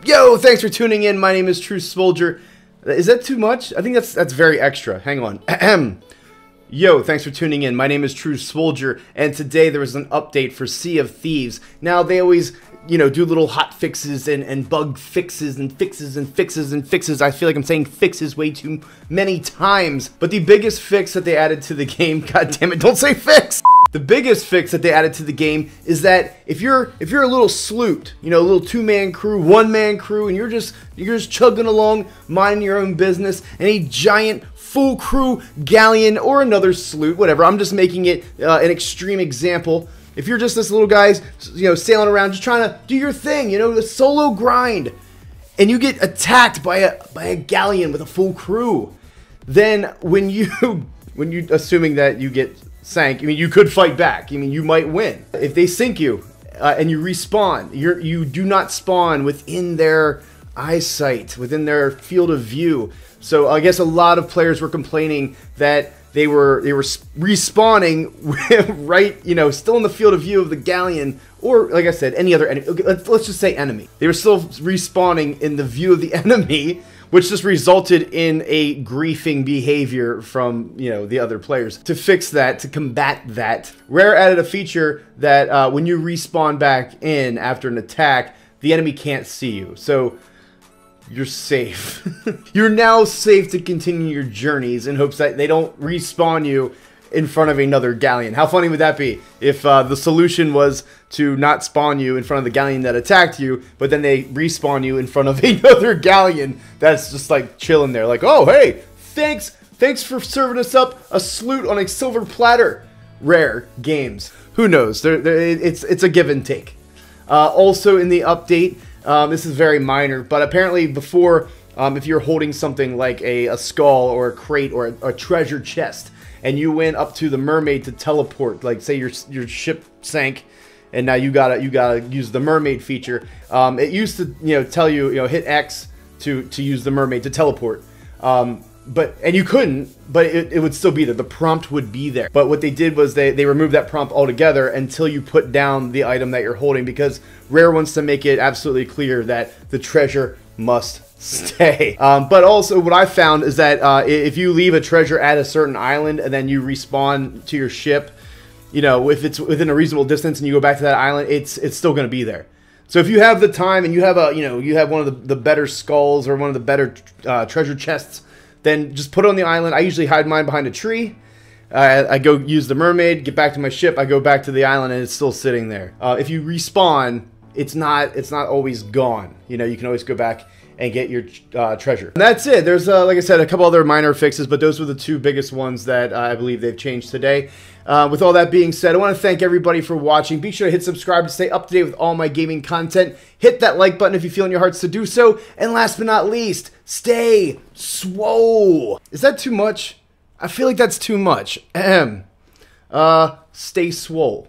Yo, thanks for tuning in. My name is True Soldier. Is that too much? I think that's very extra. Hang on. Yo, thanks for tuning in. My name is True Soldier, and today there was an update for Sea of Thieves. Now, they always, do little hot fixes and bug fixes and fixes and fixes and fixes. I feel like I'm saying fixes way too many times. But the biggest fix that they added to the game, god damn it, don't say fix! The biggest fix that they added to the game is that if you're a little sloot, a little two-man crew, one-man crew, and you're just chugging along, minding your own business, and a giant full crew galleon or another sloot, whatever. I'm just making it an extreme example. If you're just this little guy, sailing around, just trying to do your thing, the solo grind, and you get attacked by a galleon with a full crew, then when you assuming that you get sank, you could fight back. You might win. If they sink you and you respawn, you do not spawn within their eyesight, within their field of view. So I guess a lot of players were complaining that they were respawning right, still in the field of view of the galleon, or like I said, any other enemy. Okay, let's just say enemy. They were still respawning in the view of the enemy, which just resulted in a griefing behavior from, the other players. To fix that, to combat that, Rare added a feature that when you respawn back in after an attack, the enemy can't see you. So you're safe. You're now safe to continue your journeys in hopes that they don't respawn you in front of another galleon. How funny would that be if the solution was to not spawn you in front of the galleon that attacked you, but then they respawn you in front of another galleon that's just like chilling there, like, oh hey, thanks for serving us up a sloot on a silver platter. Rare Games. Who knows? It's a give and take. Also in the update, this is very minor, but apparently before, if you're holding something like a skull or a crate or a treasure chest, and you went up to the mermaid to teleport, like say your ship sank, and now you gotta use the mermaid feature. It used to tell you hit X to use the mermaid to teleport, and you couldn't, but it would still be there. The prompt would be there. But what they did was they removed that prompt altogether until you put down the item that you're holding, because Rare wants to make it absolutely clear that the treasure must stay. But also what I found is that if you leave a treasure at a certain island and then you respawn to your ship, if it's within a reasonable distance and you go back to that island, it's still going to be there. So if you have the time and you have you have one of the better skulls or one of the better treasure chests, then just put it on the island. I usually hide mine behind a tree. I go use the mermaid, get back to my ship, I go back to the island, and it's still sitting there. If you respawn, it's not always gone. You can always go back and get your treasure. And that's it. There's, like I said, a couple other minor fixes, but those were the two biggest ones that I believe they've changed today. With all that being said, I want to thank everybody for watching. Be sure to hit subscribe to stay up to date with all my gaming content. Hit that like button if you feel in your hearts to do so. And last but not least, stay swole. Is that too much? I feel like that's too much. Stay swole.